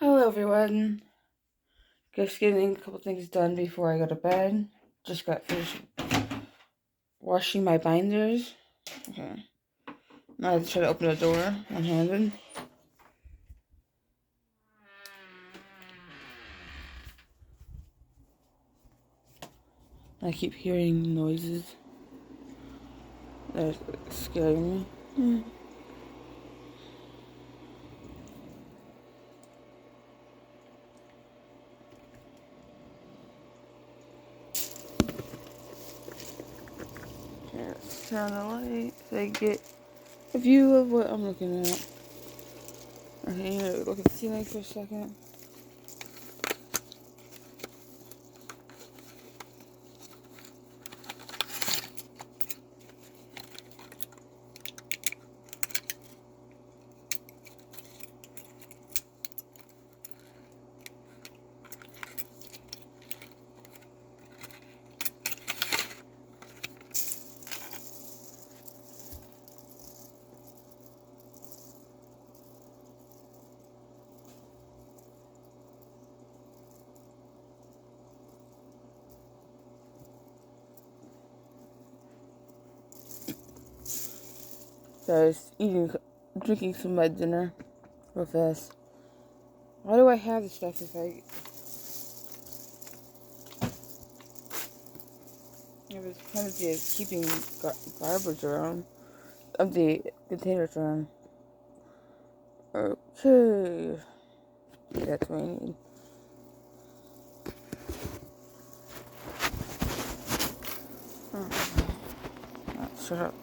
Hello everyone. Just getting a couple things done before I go to bed. Just got finished washing my binders. Okay. Now I have to try to open the door one-handed. I keep hearing noises that are scaring me. Okay, let's turn the light so I get a view of what I'm looking at. Okay, here, look at the ceiling for a second. So I was drinking some of my dinner real fast. Why do I have this stuff if I have a tendency of keeping garbage around? Empty containers around. Okay. Yeah, that's what I need. Shut up.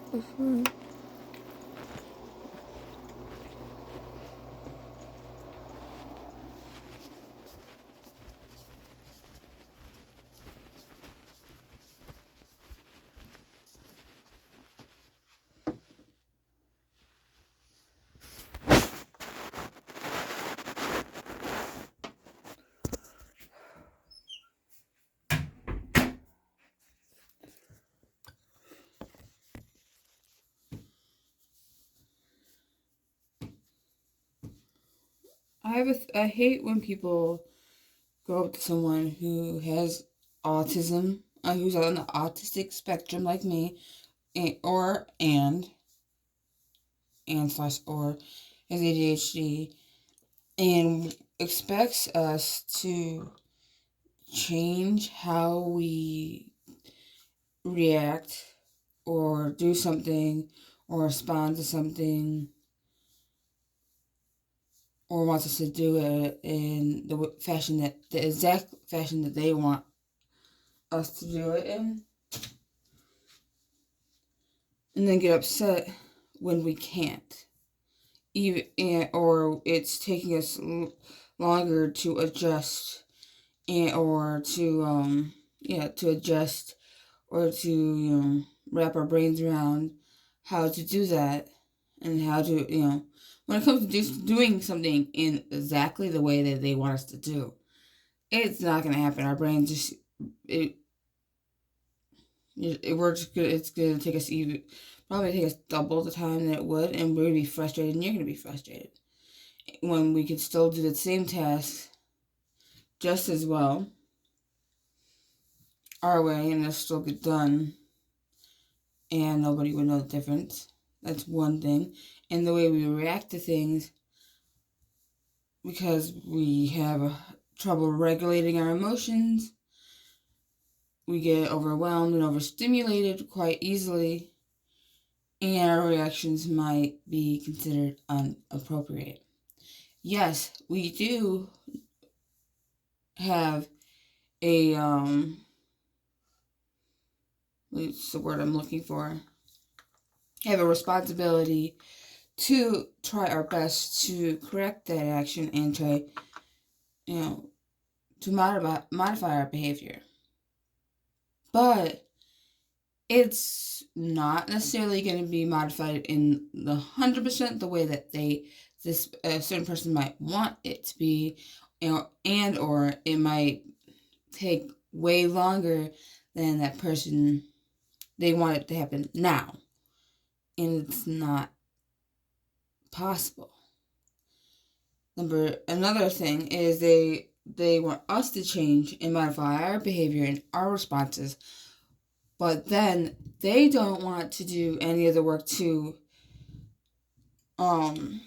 I hate when people go up to someone who has autism, who's on the autistic spectrum like me, and slash or has ADHD, and expects us to change how we react or do something or respond to something, or wants us to do it in the exact fashion that they want us to do it in, and then get upset when we can't, or it's taking us longer to adjust, or to adjust, or to wrap our brains around how to do that, and how to when it comes to just doing something in exactly the way that they want us to do, it's not going to happen. Our brains just it it's gonna take us probably take us double the time that it would, and we're gonna be frustrated, and you're gonna be frustrated when we could still do the same task just as well our way, and it'll still get done, and nobody would know the difference. That's one thing. And the way we react to things, because we have trouble regulating our emotions, we get overwhelmed and overstimulated quite easily, and our reactions might be considered inappropriate. Yes, we do have a what's the word I'm looking for? Have a responsibility to try our best to correct that action and try, to modify our behavior. But it's not necessarily going to be modified in the 100% the way that this certain person might want it to be, and or it might take way longer than that person, they want it to happen now, and it's not possible. Another thing is they want us to change and modify our behavior and our responses, but then they don't want to do any of the work to um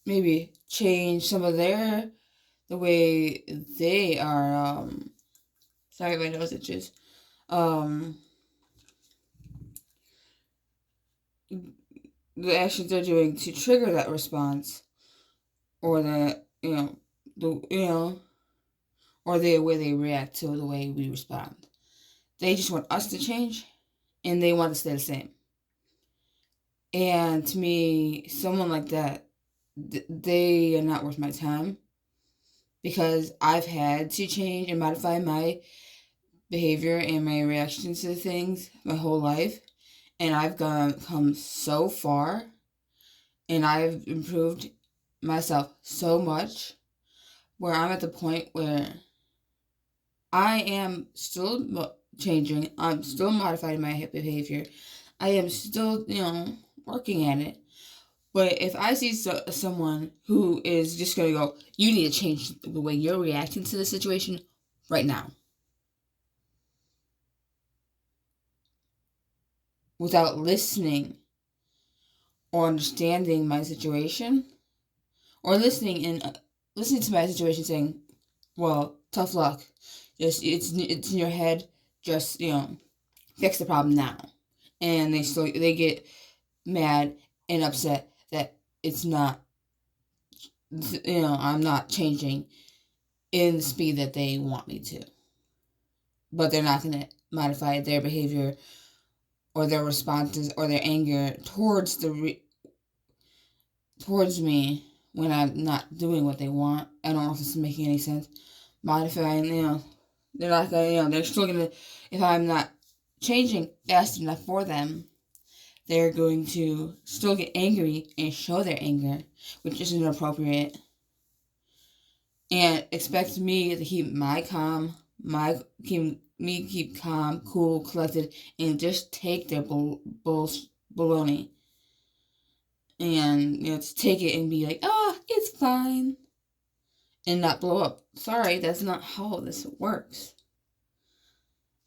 maybe change some of the way they are sorry my nose itches um the actions they're doing to trigger that response, or the or the way they react to the way we respond. They just want us to change, and they want to stay the same. And to me, someone like that, they are not worth my time, because I've had to change and modify my behavior and my reactions to things my whole life, and I've come so far, and I've improved myself so much, where I'm at the point where I am still changing. I'm still modifying my behavior. I am still, working at it. But if I see someone who is just going to go, you need to change the way you're reacting to the situation right now, without listening or understanding my situation, or listening to my situation, saying, well, tough luck. Just it's in your head. Just fix the problem now. And they get mad and upset that it's not, I'm not changing in the speed that they want me to. But they're not going to modify their behavior or their responses or their anger towards me when I'm not doing what they want. I don't know if this is making any sense. Modifying, they're not going to, they're still going to, if I'm not changing fast enough for them, they're going to still get angry and show their anger, which isn't appropriate, and expect me to keep keep calm, cool, collected, and just take their baloney, and to take it and be like, oh, it's fine, and not blow up. Sorry, that's not how this works.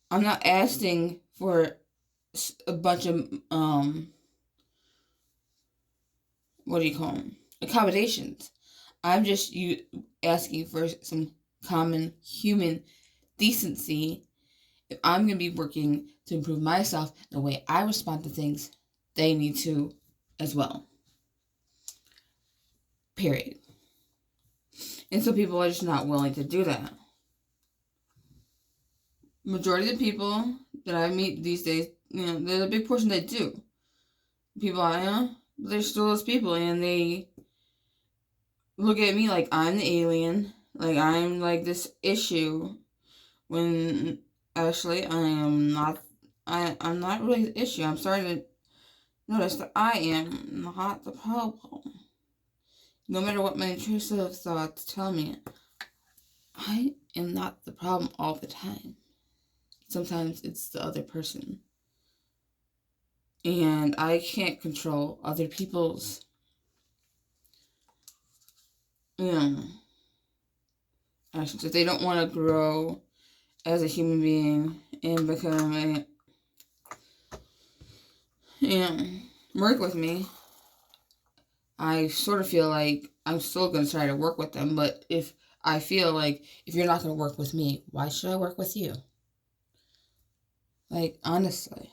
I'm not asking for a bunch of what do you call them? Accommodations. I'm just asking for some common human decency. If I'm going to be working to improve myself, the way I respond to things, they need to as well. Period. And so people are just not willing to do that. Majority of the people that I meet these days, there's a big portion that do. People, there's still those people, and they look at me like I'm the alien, like I'm like this issue, when actually I am not. I'm not really the issue. I'm starting to notice that I am not the problem. No matter what my intrusive thoughts tell me, I am not the problem all the time. Sometimes it's the other person. And I can't control other people's, actions. If they don't want to grow as a human being and become work with me, I sort of feel like I'm still going to try to work with them. But if I feel like, if you're not going to work with me, why should I work with you? Like, honestly.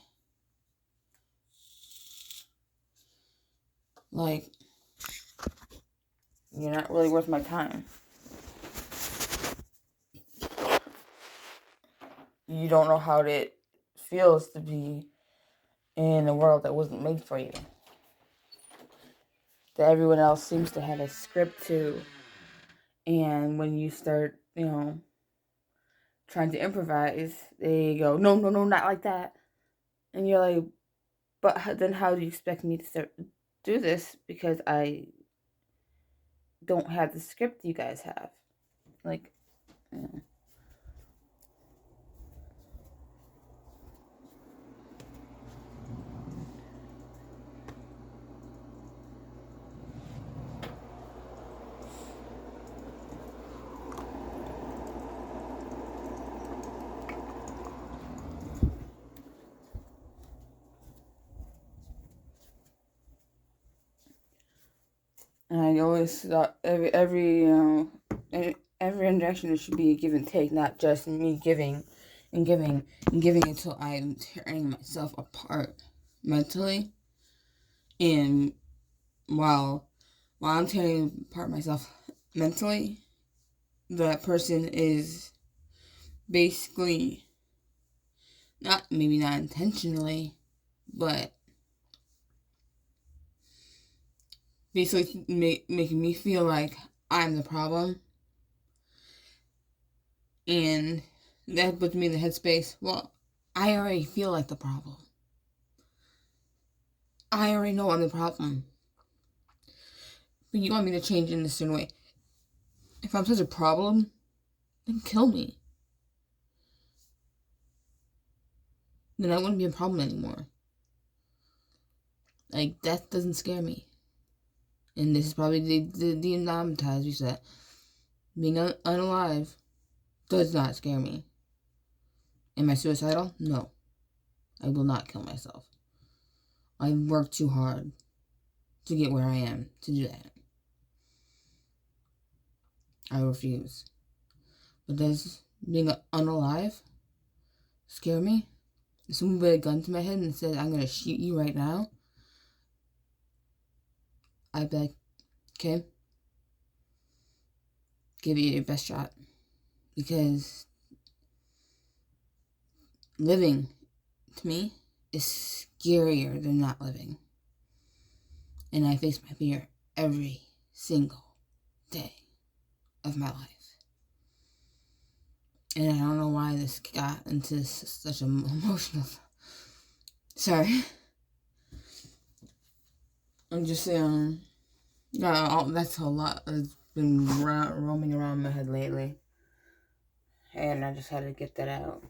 Like, you're not really worth my time. You don't know how it feels to be in a world that wasn't made for you. That everyone else seems to have a script to. And when you start, trying to improvise, they go, no, no, no, not like that. And you're like, but then how do you expect me to do this? Because I don't have the script you guys have. Like, And I always thought every injection it should be a give and take, not just me giving and giving and giving until I'm tearing myself apart mentally. And while I'm tearing apart myself mentally, that person is basically maybe not intentionally, but basically making me feel like I'm the problem. And that puts me in the headspace, well, I already feel like the problem. I already know I'm the problem. But you want me to change in a certain way. If I'm such a problem, then kill me. Then I wouldn't be a problem anymore. Like, death doesn't scare me. And this is probably the anonymized reset. Being unalive does not scare me. Am I suicidal? No. I will not kill myself. I worked too hard to get where I am to do that. I refuse. But does being unalive scare me? If someone put a gun to my head and said, I'm going to shoot you right now, I'd be like, okay, give it your best shot. Because living, to me, is scarier than not living. And I face my fear every single day of my life. And I don't know why this got into such an emotional... Sorry. I'm just saying, that's a lot that's been roaming around my head lately. And I just had to get that out.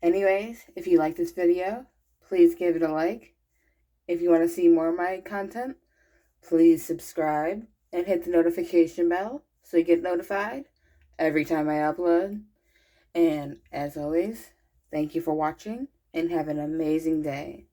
Anyways, if you like this video, please give it a like. If you want to see more of my content, please subscribe and hit the notification bell so you get notified every time I upload. And as always, thank you for watching and have an amazing day.